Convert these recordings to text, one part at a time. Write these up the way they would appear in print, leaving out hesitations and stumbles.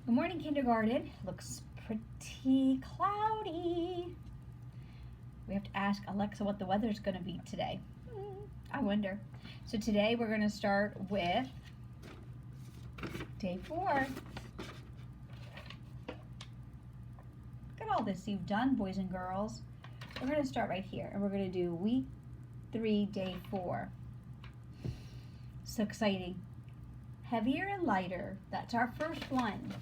Good morning, kindergarten. Looks pretty cloudy. We have to ask Alexa what the weather's going to be today. I wonder. So today we're going to start with day 4. Look at all this you've done, boys and girls. We're going to start right here, and we're going to do week 3, day 4. So exciting. Heavier and lighter. That's our first one.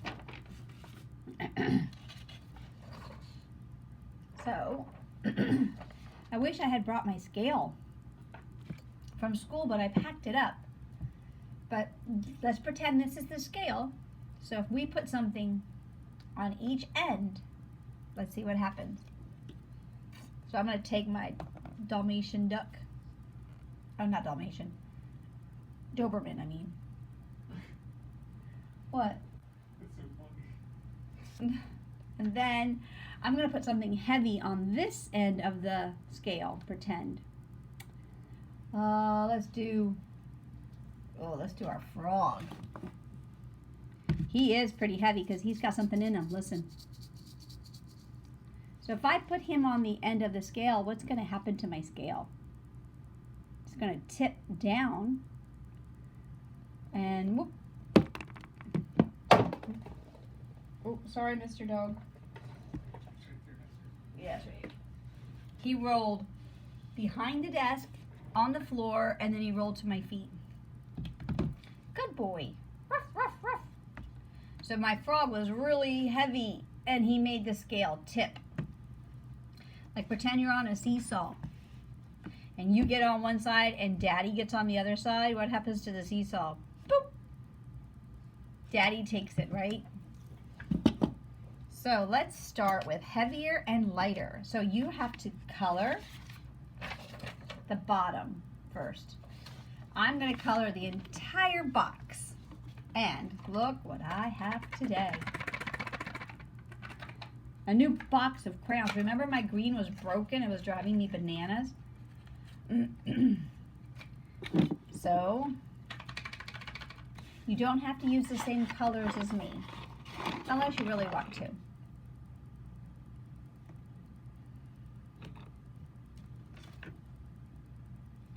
So, I wish I had brought my scale from school, but I packed it up. But let's pretend this is the scale. So if we put something on each end, let's see what happens. So I'm going to take my Dalmatian duck. Oh, not Dalmatian. Doberman, I mean. What? And then I'm going to put something heavy on this end of the scale, pretend. Let's do our frog. He is pretty heavy because he's got something in him. Listen. So if I put him on the end of the scale, what's going to happen to my scale? It's going to tip down and whoop. Oh, sorry, Mr. Dog. Yes, right. He rolled behind the desk, on the floor, and then he rolled to my feet. Good boy. Ruff, ruff, ruff. So my frog was really heavy, and he made the scale tip. Like pretend you're on a seesaw, and you get on one side, and Daddy gets on the other side. What happens to the seesaw? Boop. Daddy takes it, right? So let's start with heavier and lighter. So you have to color the bottom first. I'm going to color the entire box. And look what I have today. A new box of crayons. Remember my green was broken? It was driving me bananas. So you don't have to use the same colors as me, unless you really want to.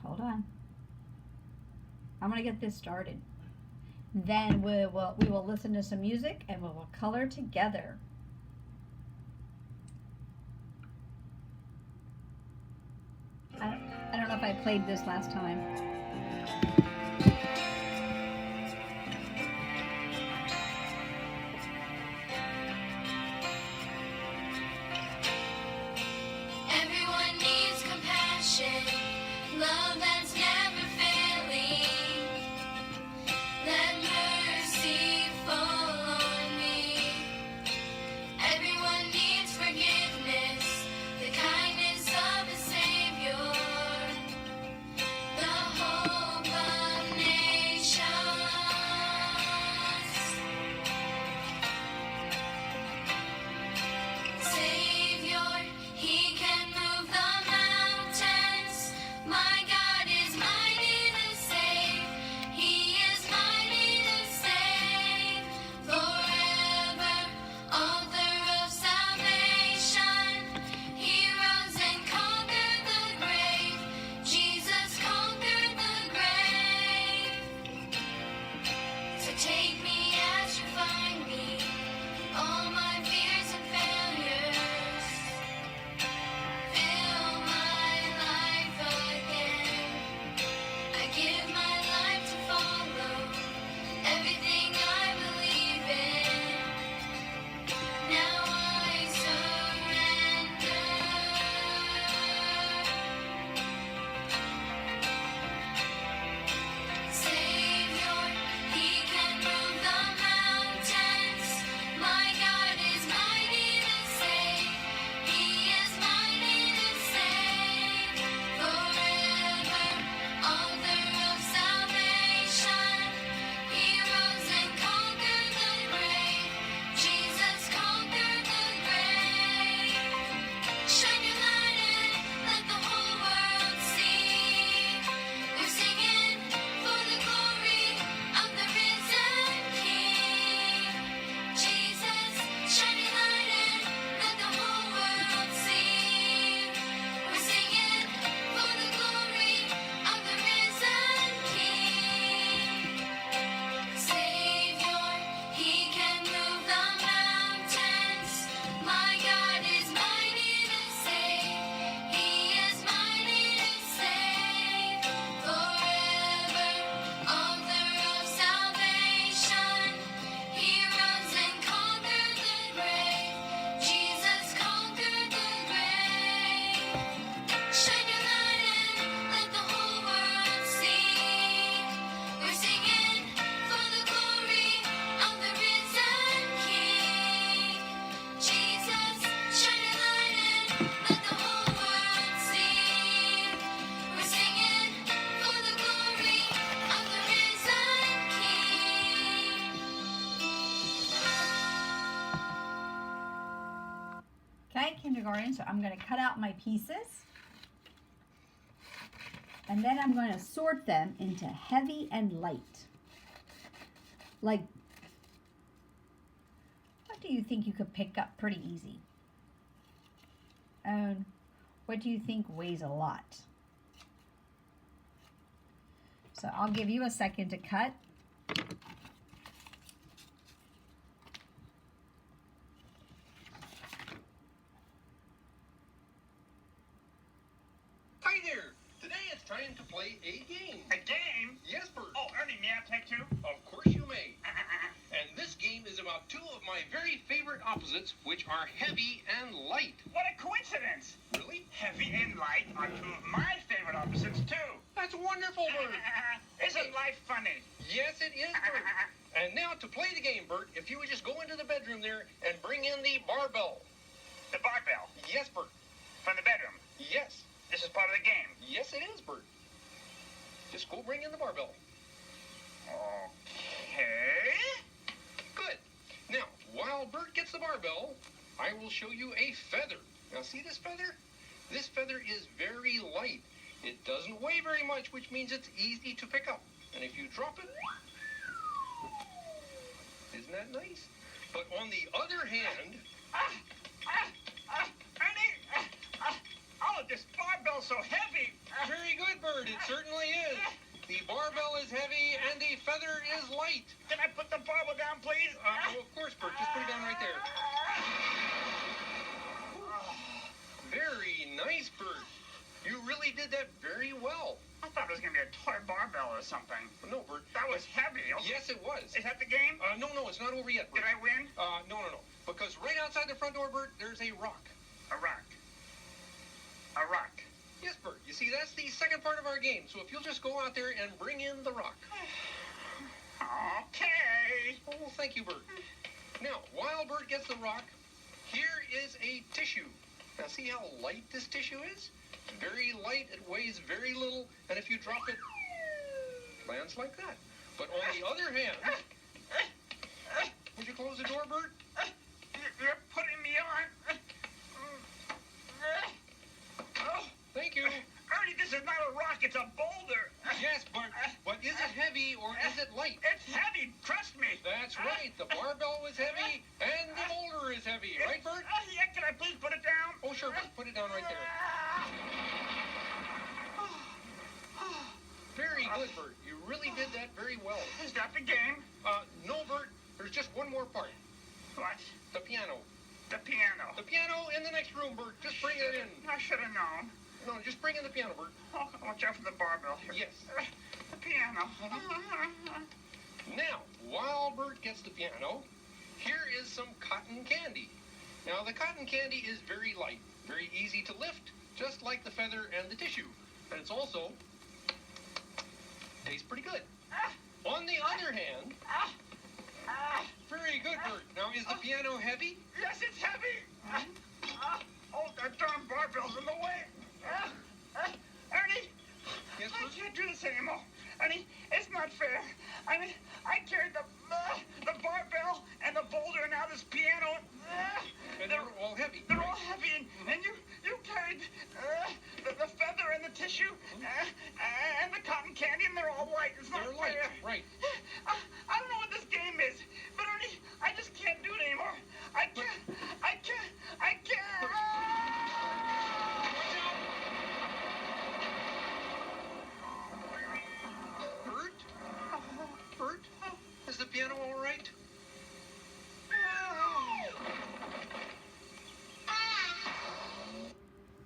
Hold on. I'm going to get this started. Then we will listen to some music and we will color together. I don't know if I played this last time. Everyone needs compassion, love that's never failing. Let mercy fall on me. Everyone needs forgiveness, the kindness of a Savior, the hope of kindergarten, so I'm going to cut out my pieces. And then I'm going to sort them into heavy and light. Like, what do you think you could pick up pretty easy? And what do you think weighs a lot? So I'll give you a second to cut. Hi there! Today it's time to play a game. A game? Yes, Bert. Oh, Ernie, may I take two? Of course you may. And this game is about two of my very favorite opposites, which are heavy and light. What a coincidence! Really? Heavy and light are two of my favorite opposites, too. That's wonderful, Bert. Isn't life funny? Yes, it is, Bert. And now to play the game, Bert, if you would just go into the bedroom there and bring in the barbell. The barbell Yes, Bert. from the bedroom. Yes. This is part of the game. Yes, it is, Bert. Just go bring in the barbell. Okay. Good. Now, while Bert gets the barbell, I will show you a feather. Now, see this feather? This feather is very light. It doesn't weigh very much, which means it's easy to pick up. And if you drop it, isn't that nice? But on the other hand, Ernie! Oh, this barbell's so heavy. very good, Bert. It certainly is. The barbell is heavy and the feather is light. Can I put the barbell down, please? Oh, of course, Bert. Just put it down right there. Very nice, Bert. You really did that very well. I thought it was going to be a toy barbell or something. No, Bert. That was heavy. Yes, it was. Is that the game? No, it's not over yet, Bert. Did I win? No. Because right outside the front door, Bert, there's a rock. A rock. A rock. Yes, Bert. You see, that's the second part of our game. So if you'll just go out there and bring in the rock. Okay. Oh, thank you, Bert. Now, while Bert gets the rock, here is a tissue. Now, see how light this tissue is? Very light. It weighs very little. And if you drop it, it lands like that. But on the other hand, would you close the door, Bert? You're putting me on. Oh, Thank you. Ernie, this is not a rock. It's a boulder. Yes, but is it heavy or is it light? It's heavy. Trust me. That's right. The barbell is heavy and the boulder is heavy. Right, Bert? Yeah, can I please put it down? Oh, sure, Bert. Put it down right there. Very good, Bert. You really did that very well. Is that the game? No, Bert. There's just one more part. What? The piano. The piano. The piano in the next room, Bert. Just bring it in. I should have known. No, just bring in the piano, Bert. Oh, watch out for the barbell here. Yes. The piano. Now, while Bert gets the piano, here is some cotton candy. Now, the cotton candy is very light, very easy to lift, just like the feather and the tissue. And it's also tastes pretty good. On the other hand, very good, Bert. Now, is the piano heavy? Yes, it's heavy. Oh, that darn barbell's in the way. Ernie, Yes, I Bert? can't do this anymore. Ernie, it's not fair. I mean, I carried the barbell and the boulder and now this piano. And they're all heavy. They're all heavy, and you carried the feather and the tissue and the cotton candy, and they're all light. It's not They're light, fair. right. I don't know what this game is, but Ernie, I just can't do it anymore. I can't. Bert? Is the piano all right?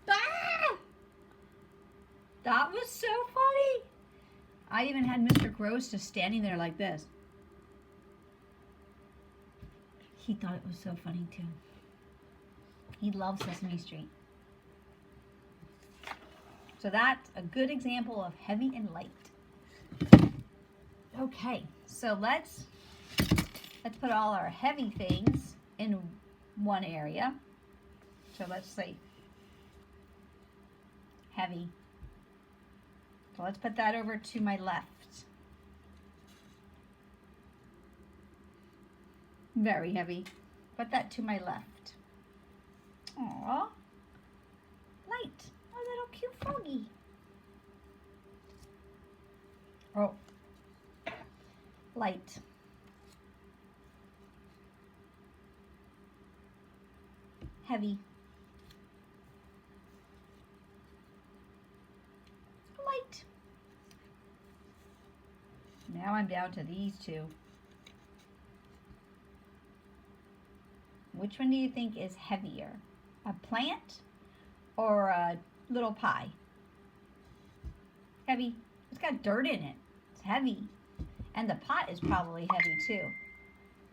Ah! That was so funny. I even had Mr. Gross just standing there like this. He thought it was so funny too. He loves Sesame Street. So that's a good example of heavy and light. Okay, so let's put all our heavy things in one area. So let's say heavy. So let's put that over to my left. Very heavy. Put that to my left. Aww. light. A little cute froggy. Oh. Light. Heavy. Light. Now I'm down to these two. Which one do you think is heavier? A plant or a little pie? Heavy. It's got dirt in it. It's heavy. And the pot is probably heavy too.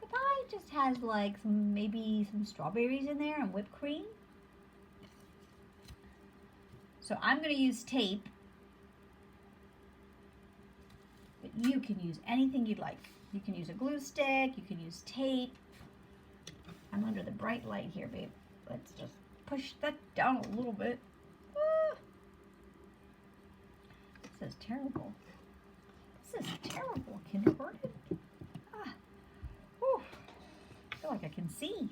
The pie just has like maybe some strawberries in there and whipped cream. So I'm going to use tape. But you can use anything you'd like. You can use a glue stick. You can use tape. I'm under the bright light here, babe. Let's just push that down a little bit. Ah. This is terrible. This is terrible, kindergarten. Ah. Whew. I feel like I can see.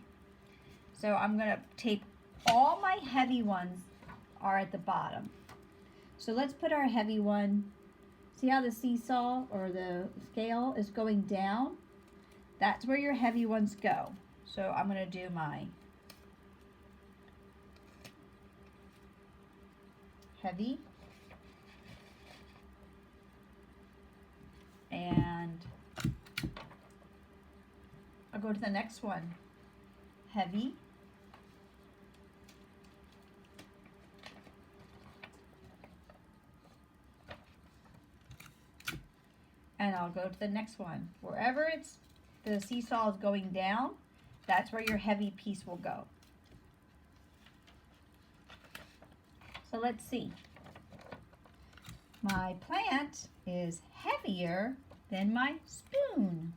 So I'm going to tape all my heavy ones are at the bottom. So let's put our heavy one. See how the seesaw or the scale is going down? That's where your heavy ones go. So I'm going to do my heavy. And I'll go to the next one. Heavy. And I'll go to the next one. Wherever the seesaw is going down, that's where your heavy piece will go. So let's see. My plant is heavier than my spoon.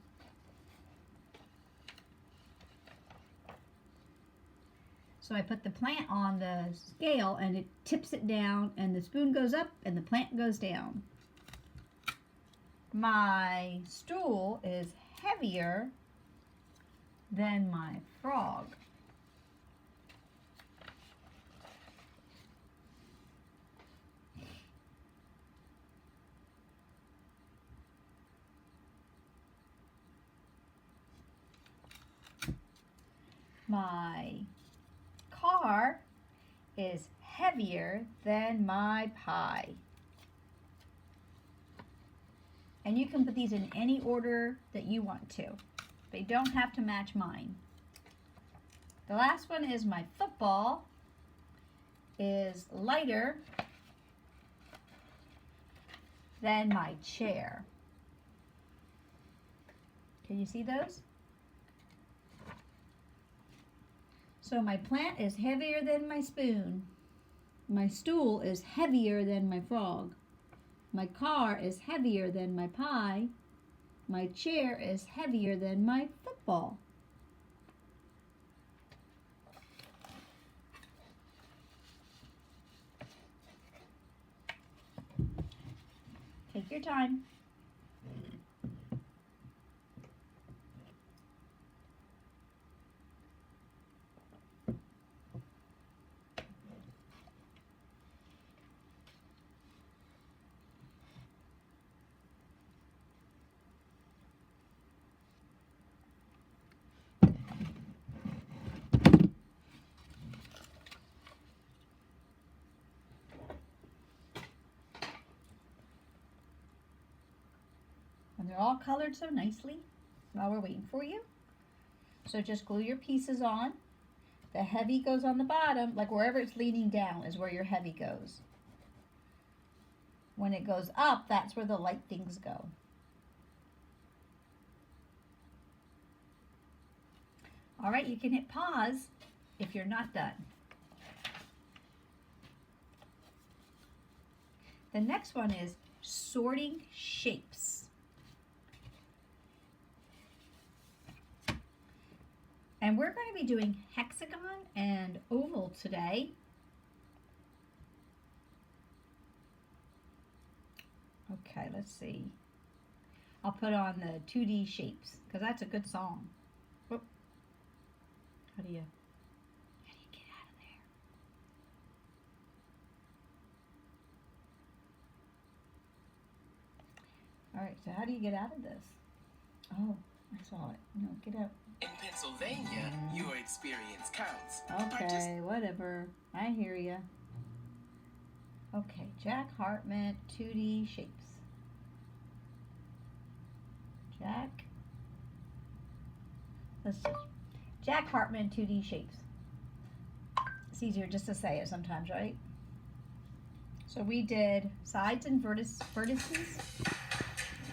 So I put the plant on the scale and it tips it down and the spoon goes up and the plant goes down. My stool is heavier than my frog. My car is heavier than my pie. And you can put these in any order that you want to. They don't have to match mine. The last one is my football is lighter than my chair. Can you see those? So my plant is heavier than my spoon. My stool is heavier than my frog. My car is heavier than my pie. My chair is heavier than my football. Take your time. And they're all colored so nicely while we're waiting for you. So just glue your pieces on. The heavy goes on the bottom, like wherever it's leaning down is where your heavy goes. When it goes up, that's where the light things go. All right, you can hit pause if you're not done. The next one is sorting shapes. And we're going to be doing hexagon and oval today. Okay, let's see. I'll put on the 2D shapes because that's a good song. Whoop. How do you get out of there? Alright, so how do you get out of this? Oh, I saw it. No, get out. In Pennsylvania, your experience counts. Okay, whatever. I hear ya. Okay, Jack Hartman, 2D shapes. Jack Hartman, 2D shapes. It's easier just to say it sometimes, right? So we did sides and vertices.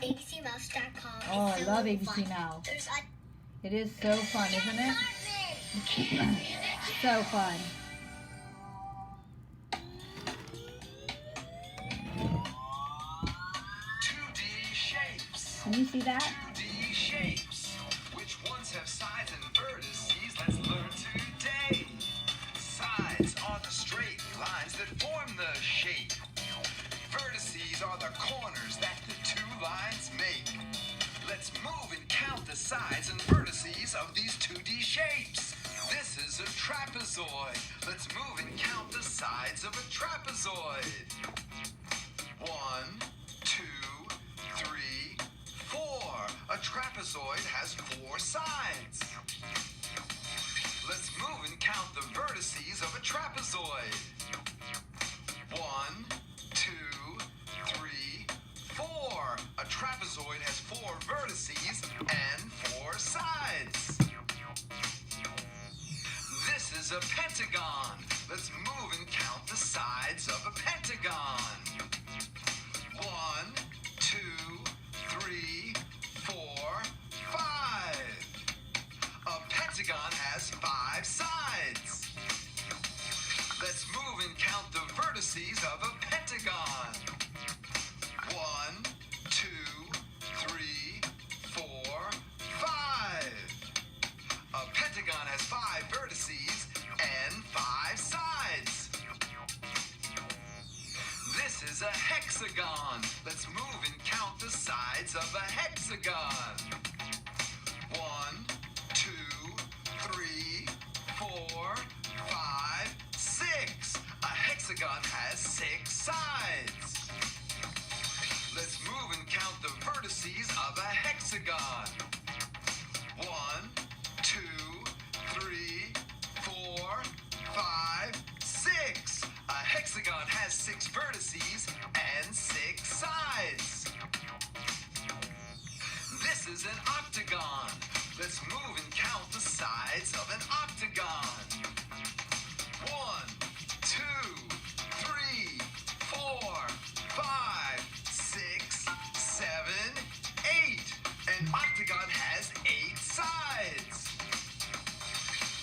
ABCmouse.com. Oh, I love ABC Mouse. There's It is so fun, isn't it? So fun. 2D shapes. Can you see that? 2D shapes. Which ones have sides and vertices? Let's learn today. Sides are the straight lines that form the shape. Vertices are the corners that the two lines make. Let's move and count the sides and vertices of these 2D shapes. This is a trapezoid. Let's move and count the sides of a trapezoid. 1, 2, 3, 4. A trapezoid has 4 sides. Let's move and count the vertices of a trapezoid. 1, 2, 3, 4. A trapezoid has 4 vertices and 4 sides. This is a pentagon. Let's move and count the sides of a pentagon. 1, 2, 3, 4, 5. A pentagon has 5 sides. Let's move and count the vertices of a pentagon. 1, 2, 3, 4, 5. A pentagon has 5 vertices and 5 sides. This is a hexagon. Let's move and count the sides of a hexagon. 1, 2, 3, 4, 5, 6. A hexagon has 6 sides. Let's move and count the vertices of a hexagon. 1, 2, 3, 4, 5, 6. A hexagon has 6 vertices and 6 sides. This is an octagon. Let's move and count the sides of an octagon. 1, 2, 3, 4, 5, 6, 7, 8. An octagon has 8 sides.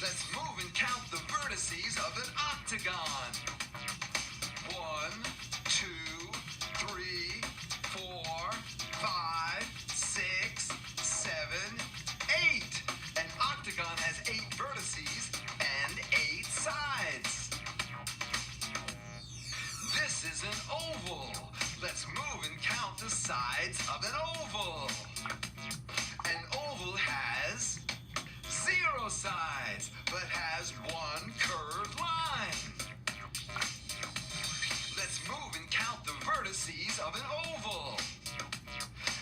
Let's move and count the vertices of an octagon. 1, 2, 3, 4, 5, 6, 7, 8. An octagon has 8 vertices and 8 sides. This is an oval. Let's move and count the sides of an oval. An oval has 0 sides, but has 1 curved line. Let's move and count the vertices of an oval.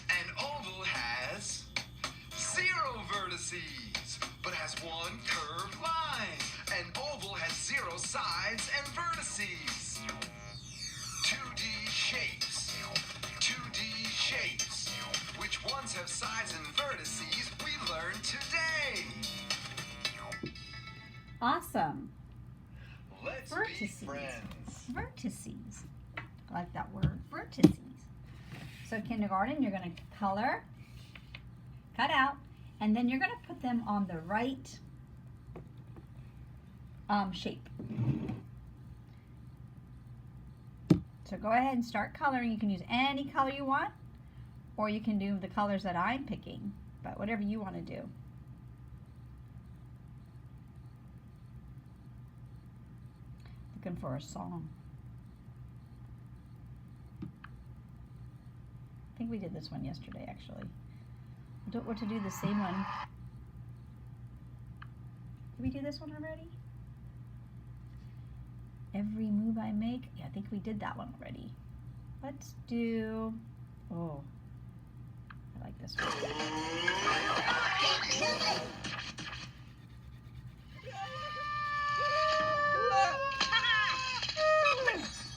An oval has 0 vertices, but has 1 curved line. An oval has 0 sides and vertices. 2D shapes. 2D shapes. Which ones have sides and vertices? We learned today. Awesome. Let's be Vertices. friends. Vertices. I like that word. Vertices. So kindergarten, you're going to color, cut out, and then you're going to put them on the right shape. So go ahead and start coloring. You can use any color you want, or you can do the colors that I'm picking, but whatever you want to do. Looking for a song. I think we did this one yesterday, actually. I don't want to do the same one. Did we do this one already? Every move I make? Yeah, I think we did that one already. Let's do, oh, I like this one.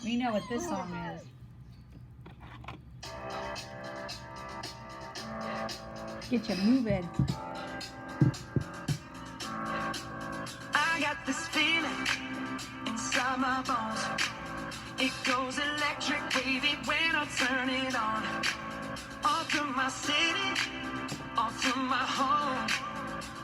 We know what this song is. Get you moving. I got this feeling inside my bones. It goes electric wavy when I turn it on. All through my city, all through my home.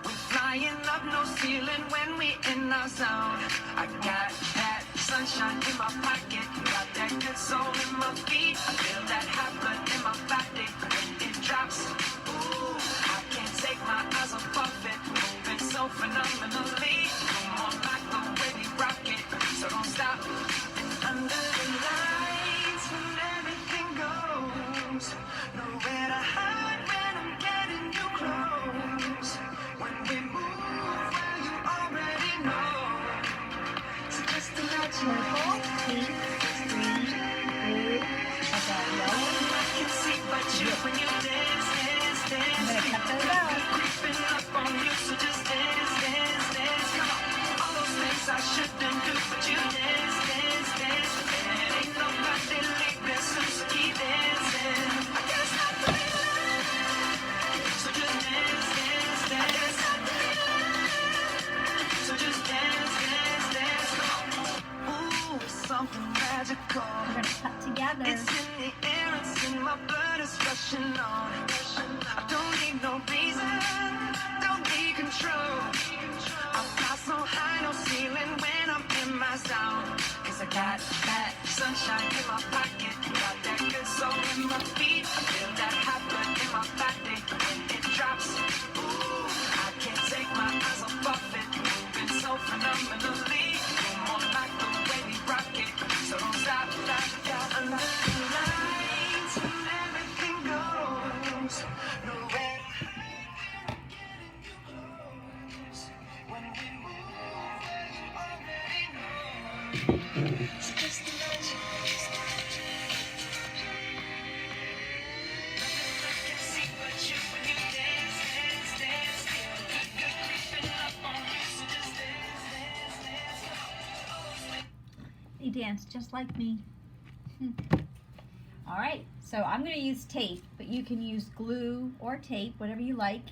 We're flying up, no ceiling when we in our zone. I got that sunshine in my pocket, got that good soul in my feet. I feel that hot blood in my body when it drops. Ooh, I can't take my eyes off it, moving so phenomenally. Come on, like the way we rock it, so don't stop. And under the lights, when everything goes, nowhere to hide when I'm getting you close. When we move, well, you already know. So just to let you know, Pink, green, blue, I got yellow. I can see but you when you dance, dance, dance. I'm gonna cut those out. Creeping up on you, so just dance, dance, dance. Come on, all those things I shouldn't do, but you dance, dance, dance. And ain't nobody leaving soon, so keep dancing. I can't stop the feeling, so just dance, dance, dance. So just dance, dance, dance. Come on. Ooh, it's something magical. We're gonna cut together. It's in the air, it's in my blood, it's rushing on. I don't need no reason, don't need control. I fly so high, no ceiling when I'm in my zone. Cause I got that sunshine in my pocket, got that good soul in my feet. I feel that hot blood in my body when it drops. Ooh, I can't take my eyes off it, moving so phenomenally. Come on, like the way we rock it, so don't stop, stop, stop. Under the lights, when everything goes, nowhere to hide, we're getting you close. When we move, well, you already know. So just imagine, I can see but you when you dance, dance, dance. Good creeping up on you, so just dance, dance, dance. They dance just like me. All right, so I'm gonna use tape, but you can use glue or tape, whatever you like.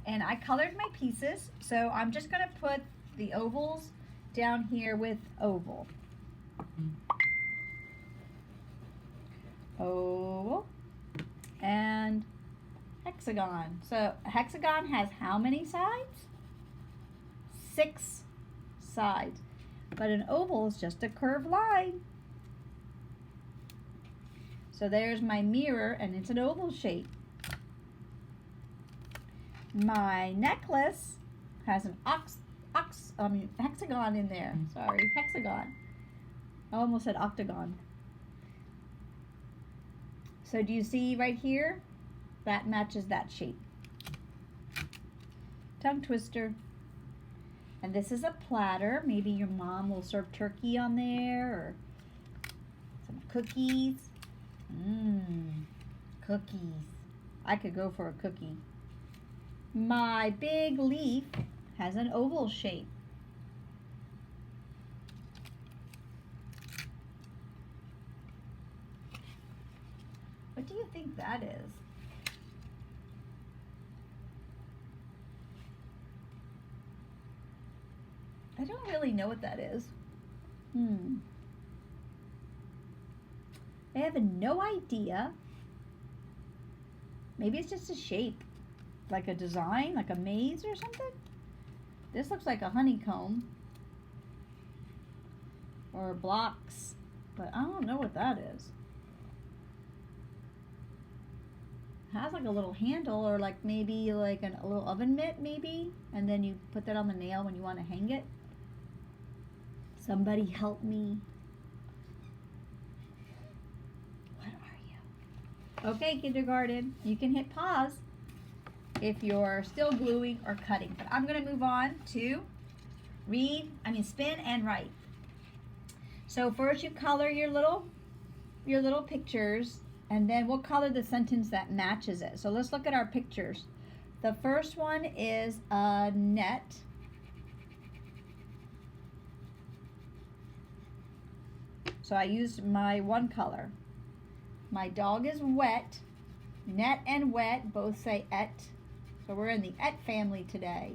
And I colored my pieces, so I'm just gonna put the ovals down here with oval. Oval and hexagon. So a hexagon has how many sides? 6 sides. But an oval is just a curved line. So there's my mirror, and it's an oval shape. My necklace has an hexagon in there. Sorry, hexagon. I almost said octagon. So do you see right here? That matches that shape. Tongue twister. And this is a platter. Maybe your mom will serve turkey on there, or some cookies. Cookies. I could go for a cookie. My big leaf has an oval shape. What do you think that is? I don't really know what that is. I have no idea. Maybe it's just a shape, like a design, like a maze or something. This looks like a honeycomb or blocks, but I don't know what that is. It has like a little handle, or like maybe like a little oven mitt maybe, and then you put that on the nail when you want to hang it. Somebody help me. What are you? Okay, kindergarten, you can hit pause if you're still gluing or cutting. But I'm going to move on to spin and write. So first you color your little pictures And then we'll color the sentence that matches it. So let's look at our pictures. The first one is a net. So I used my one color. My dog is wet. Net and wet both say et. So we're in the et family today.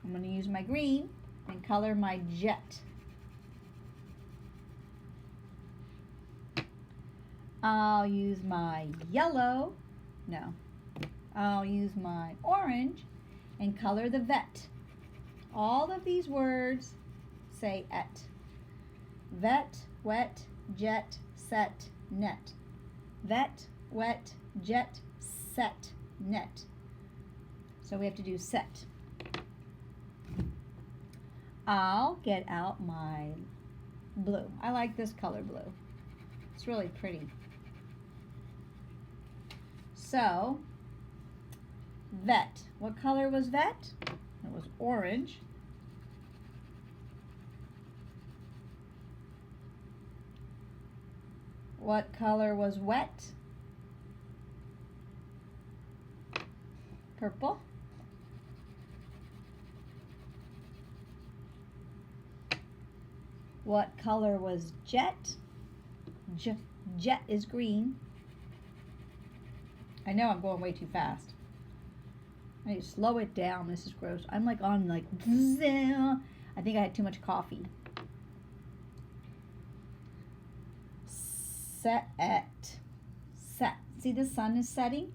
I'm going to use my green and color my jet. I'll use my yellow. No. I'll use my orange and color the vet. All of these words say et. Vet, wet, jet, set, net. Vet, wet, jet, set, net. So we have to do set. I'll get out my blue. I like this color blue. It's really pretty. So, vet. What color was vet? It was orange. What color was wet? Purple. What color was jet? Jet is green. I know I'm going way too fast. I need to slow it down. This is gross. I'm like on like, I think I had too much coffee. Set. Set. See, the sun is setting.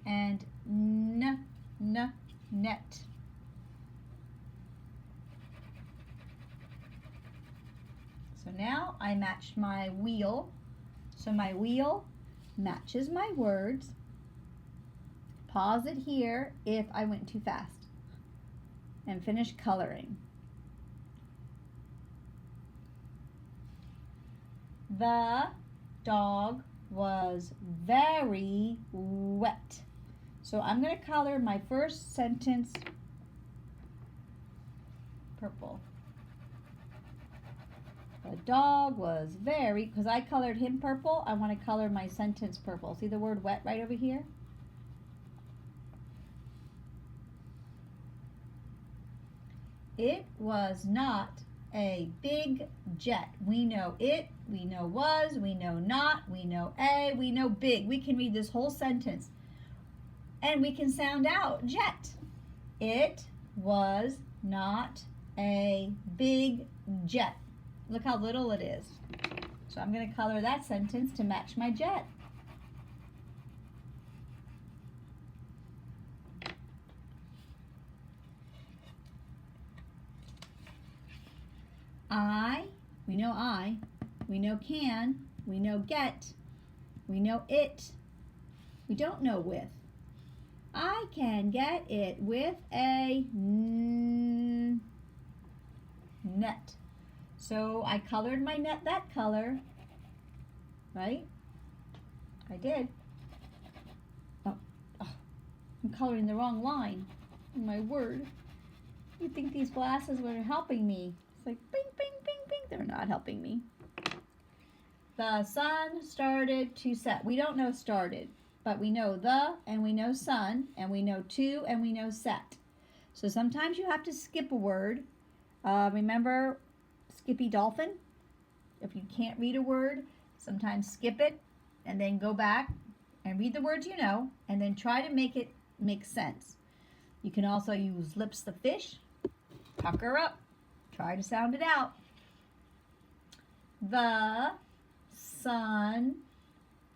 And net. So now I matched my wheel. So my wheel matches my words. Pause it here if I went too fast. And finish coloring. The dog was very wet. So I'm going to color my first sentence purple. The dog was very, because I colored him purple, I want to color my sentence purple. See the word wet right over here? It was not a big jet. We know it, we know was, we know not, we know a, we know big. We can read this whole sentence. And we can sound out jet. It was not a big jet. Look how little it is. So I'm going to color that sentence to match my jet. We know I, we know can, we know get, we know it, we don't know with. I can get it with a net. So I colored my net that color, right? I did. Oh, I'm coloring the wrong line in my word. You'd think these glasses were helping me. It's like bing, bing, bing, bing. They're not helping me. The sun started to set. We don't know started, but we know the, and we know sun, and we know to, and we know set. So sometimes you have to skip a word. Remember Skippy Dolphin? If you can't read a word, sometimes skip it, and then go back and read the words you know, and then try to make it make sense. You can also use lips the fish, pucker up, try to sound it out. The sun,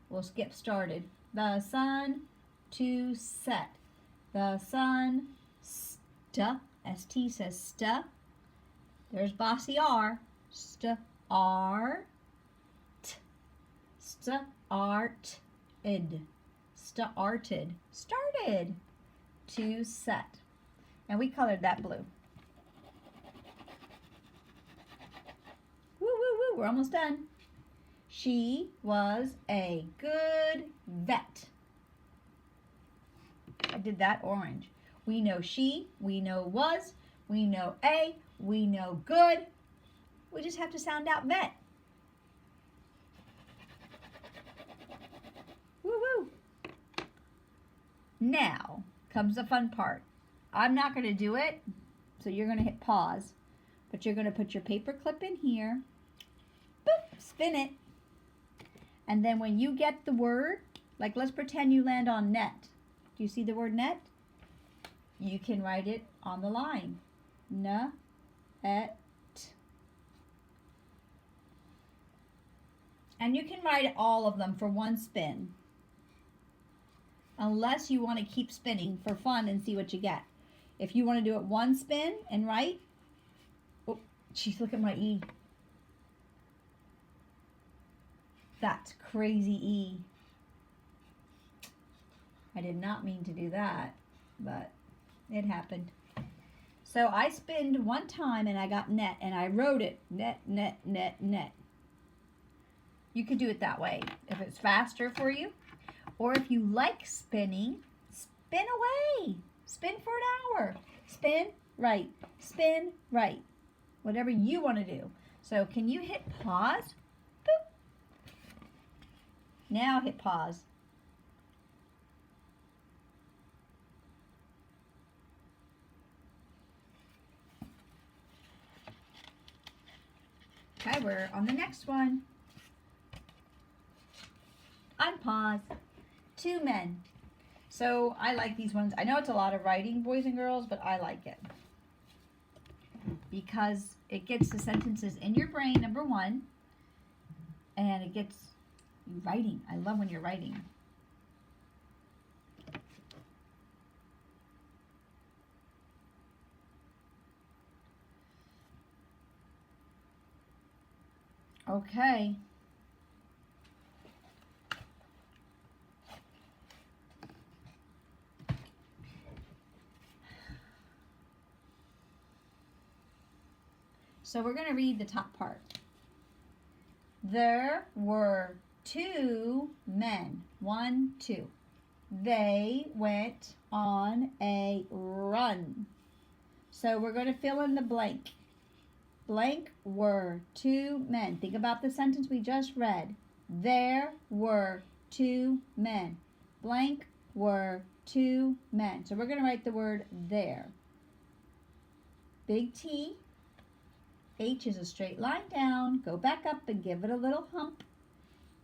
we'll skip started. The sun to set. The sun st, st says st. There's bossy R. St, R, t. St, art, id. Started. Started. To set. And we colored that blue. Woo, woo, woo. We're almost done. She was a good vet. I did that orange. We know she. We know was. We know a. We know good. We just have to sound out met. Woo woo. Now comes the fun part. I'm not going to do it, so you're going to hit pause. But you're going to put your paper clip in here. Boop, spin it. And then when you get the word, like let's pretend you land on net. Do you see the word net? You can write it on the line. N-et. And you can write all of them for one spin. Unless you want to keep spinning for fun and see what you get. If you want to do it one spin and write. Oh, geez, look at my E. That's crazy E. I did not mean to do that, but it happened. So I spinned one time and I got net and I wrote it. Net, net, net, net. You could do it that way if it's faster for you. Or if you like spinning, spin away. Spin for an hour. Spin, right. Spin, right. Whatever you want to do. So can you hit pause? Boop. Now hit pause. Okay, we're on the next one. Unpause. Two men. So I like these ones. I know it's a lot of writing, boys and girls, but I like it. Because it gets the sentences in your brain, number one. And it gets you writing. I love when you're writing. Okay. So we're going to read the top part. There were two men. 1, 2. They went on a run. So we're going to fill in the blank. Blank were two men. Think about the sentence we just read. There were two men. Blank were two men. So we're going to write the word there. Big T. H is a straight line down. Go back up and give it a little hump.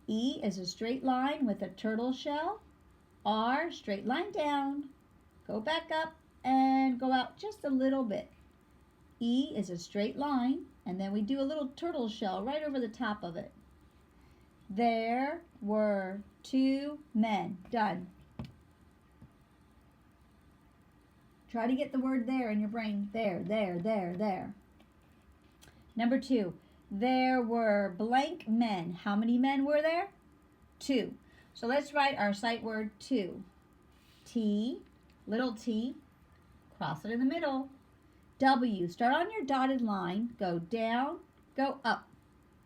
E is a straight line with a turtle shell. R, straight line down. Go back up and go out just a little bit. E is a straight line, and then we do a little turtle shell right over the top of it. There were two men. Done. Try to get the word there in your brain. There, there, there, there. Number 2, there were blank men. How many men were there? 2. So let's write our sight word 2. T, little t, cross it in the middle. W, start on your dotted line, go down, go up.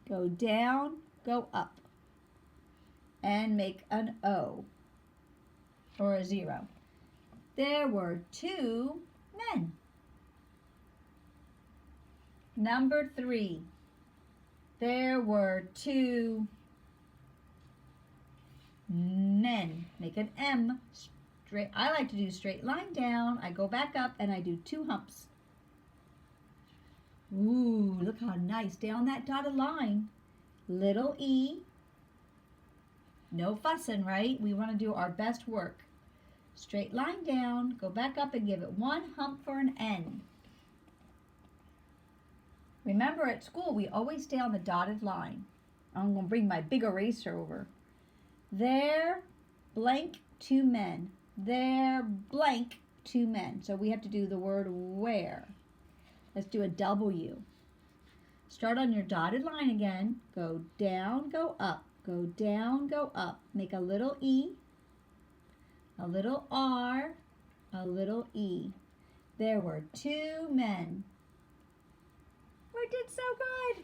Go down, go up. And make an O, or a 0. There were 2 men. Number 3, there were 2 men. Make an M. Straight. I like to do straight line down. I go back up and I do 2 humps. Ooh, look how nice. Down that dotted line. Little E. No fussing, right? We want to do our best work. Straight line down. Go back up and give it 1 hump for an N. Remember, at school, we always stay on the dotted line. I'm going to bring my big eraser over. There, blank, 2 men. There, blank, 2 men. So we have to do the word where. Let's do a W. Start on your dotted line again. Go down, go up. Go down, go up. Make a little E, a little R, a little E. There were 2 men. We did so good.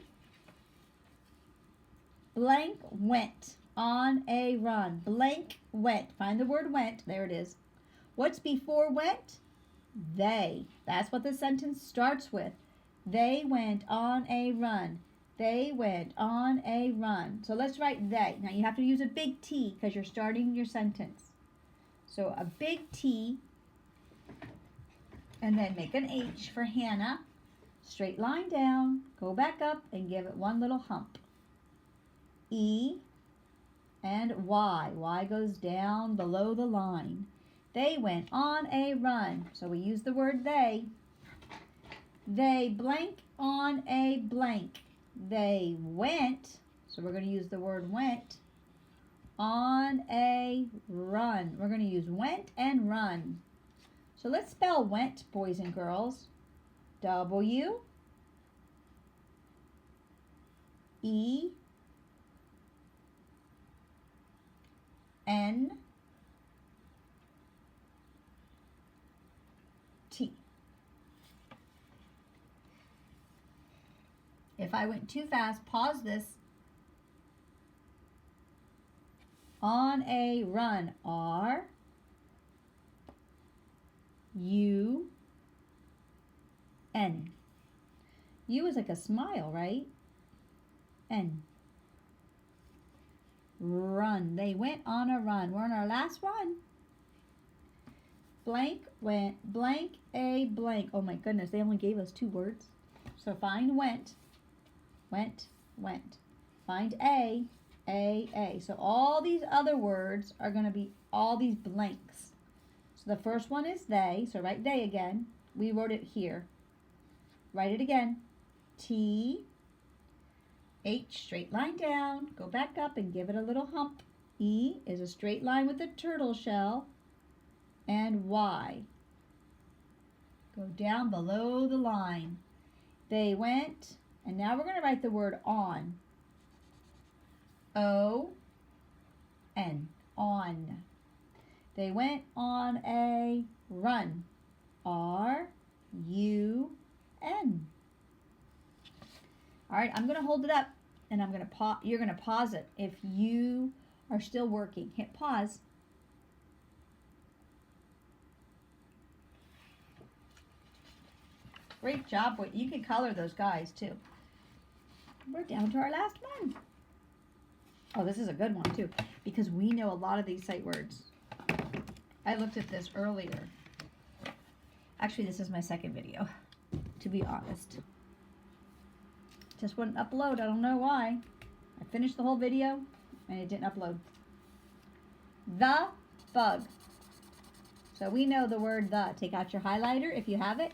Blank went on a run. Blank went. Find the word went. There it is. What's before went? They. That's what the sentence starts with. They went on a run. They went on a run. So let's write they. Now you have to use a big T because you're starting your sentence. So a big T, and then make an H for Hannah. Straight line down, go back up and give it one little hump. E and Y. Y goes down below the line. They went on a run. So we use the word they. They blank on a blank. They went, so we're going to use the word went, on a run. We're going to use went and run. So let's spell went, boys and girls. W E N T. If I went too fast, pause this. On a run. R U N. U is like a smile, right? N. Run. They went on a run. We're on our last one. Blank went, blank a blank. Oh my goodness, they only gave us 2 words. So find went, went, went. Find a. So all these other words are going to be all these blanks. So the first one is they. So write they again. We wrote it here. Write it again. T, H, straight line down. Go back up and give it a little hump. E is a straight line with a turtle shell. And Y. Go down below the line. They went, and now we're going to write the word on. O-N, on. They went on a run. R-U-N. All right, I'm going to hold it up, and I'm going to you're going to pause it. If you are still working, hit pause. Great job. You can color those guys too. We're down to our last one. Oh, this is a good one too, because we know a lot of these sight words. I looked at this earlier. Actually, this is my second video, to be honest. Just wouldn't upload. I don't know why. I finished the whole video and it didn't upload. The bug. So we know the word the. Take out your highlighter if you have it.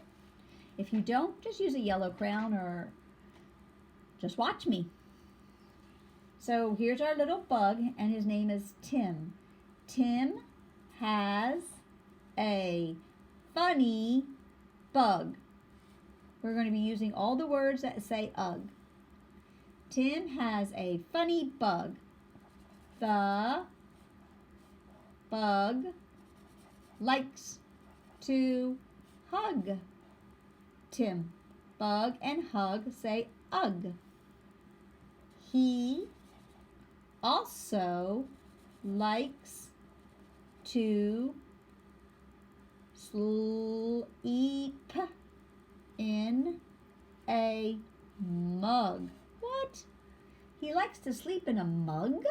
If you don't, just use a yellow crayon or just watch me. So here's our little bug, and his name is Tim. Tim has a funny bug. We're going to be using all the words that say ugh. Tim has a funny bug. The bug likes to hug Tim. Bug and hug say ugh. He also likes to sleep in a mug. What? He likes to sleep in a mug?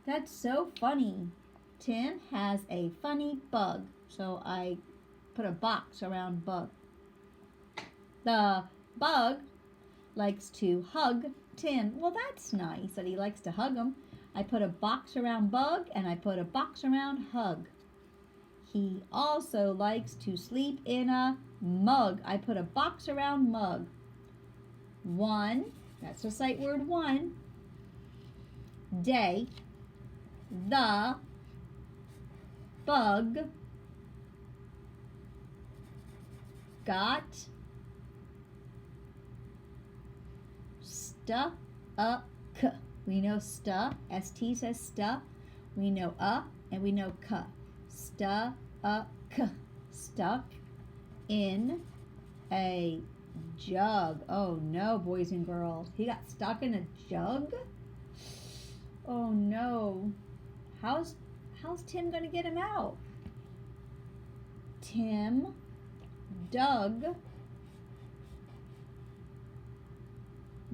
That's so funny. Tim has a funny bug. So I put a box around bug. The bug likes to hug Tim. Well, that's nice that he likes to hug him. I put a box around bug and I put a box around hug. He also likes to sleep in a mug. I put a box around mug. One, that's the sight word one. Day. The bug got stuck. We know st, st says st. We know and we know k. Stuck in a jug. Oh no, boys and girls. He got stuck in a jug? Oh no. How's Tim gonna get him out? Tim Doug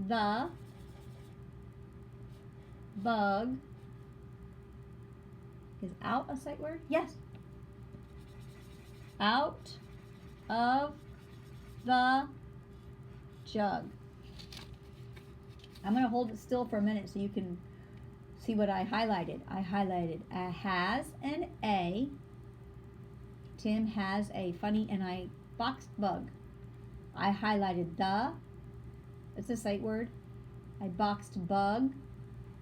the bug is out a sight word? Yes. Out of the jug. I'm going to hold it still for a minute so you can see what I highlighted. I highlighted a has and a. Tim has a funny and I boxed bug. I highlighted the. It's a sight word. I boxed bug.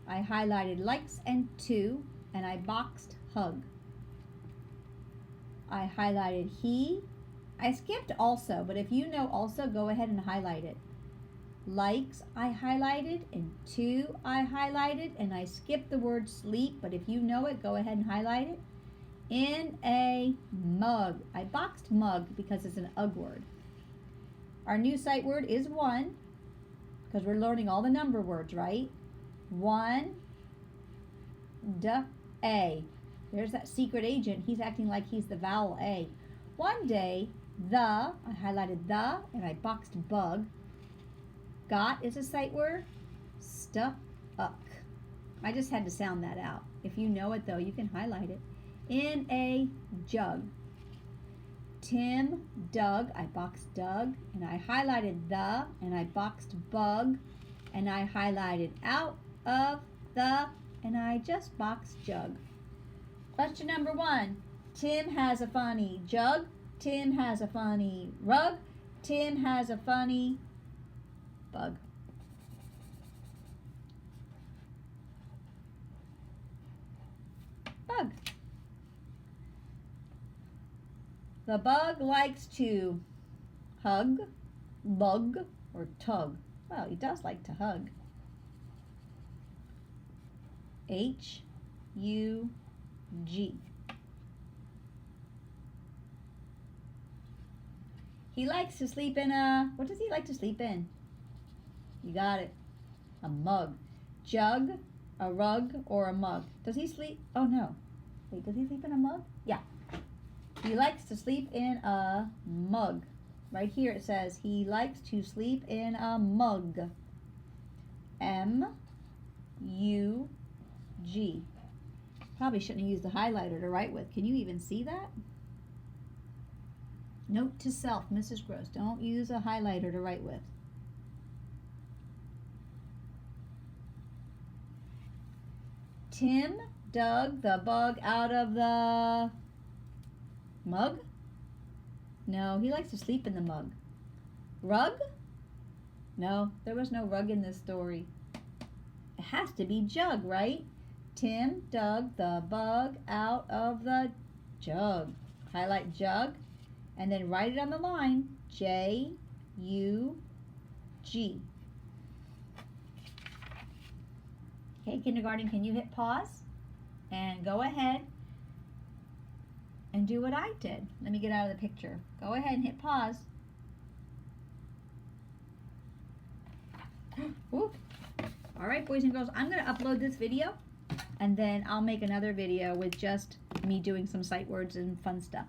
I highlighted likes and to, and I boxed hug. I highlighted he. I skipped also, but if you know also, go ahead and highlight it. Likes I highlighted, and to I highlighted, and I skipped the word sleep, but if you know it, go ahead and highlight it. In a mug. I boxed mug because it's an ug word. Our new sight word is one, because we're learning all the number words, right? One, a. There's that secret agent. He's acting like he's the vowel A. One day, I highlighted the, and I boxed bug. Got is a sight word. Stuck. I just had to sound that out. If you know it, though, you can highlight it. In a jug. Tim dug. I boxed dug, and I highlighted the, and I boxed bug, and I highlighted out of the, and I just boxed jug. Question number 1. Tim has a funny jug. Tim has a funny rug. Tim has a funny bug. Bug. The bug likes to hug, bug, or tug. Well, he does like to hug. H-U-G. He likes to sleep in a, what does he like to sleep in? You got it. A mug. Jug, a rug, or a mug. Does he sleep? Oh, no. Wait, does he sleep in a mug? Yeah. He likes to sleep in a mug. Right here it says he likes to sleep in a mug. M-U-G. Probably shouldn't have used the highlighter to write with. Can you even see that? Note to self, Mrs. Gross, don't use a highlighter to write with. Tim dug the bug out of the mug? No, he likes to sleep in the mug. Rug? No, there was no rug in this story. It has to be jug, right? Tim dug the bug out of the jug. Highlight jug, and then write it on the line. J-U-G. Okay, kindergarten, can you hit pause? And go ahead and do what I did. Let me get out of the picture. Go ahead and hit pause. Ooh. All right, boys and girls, I'm going to upload this video, and then I'll make another video with just me doing some sight words and fun stuff.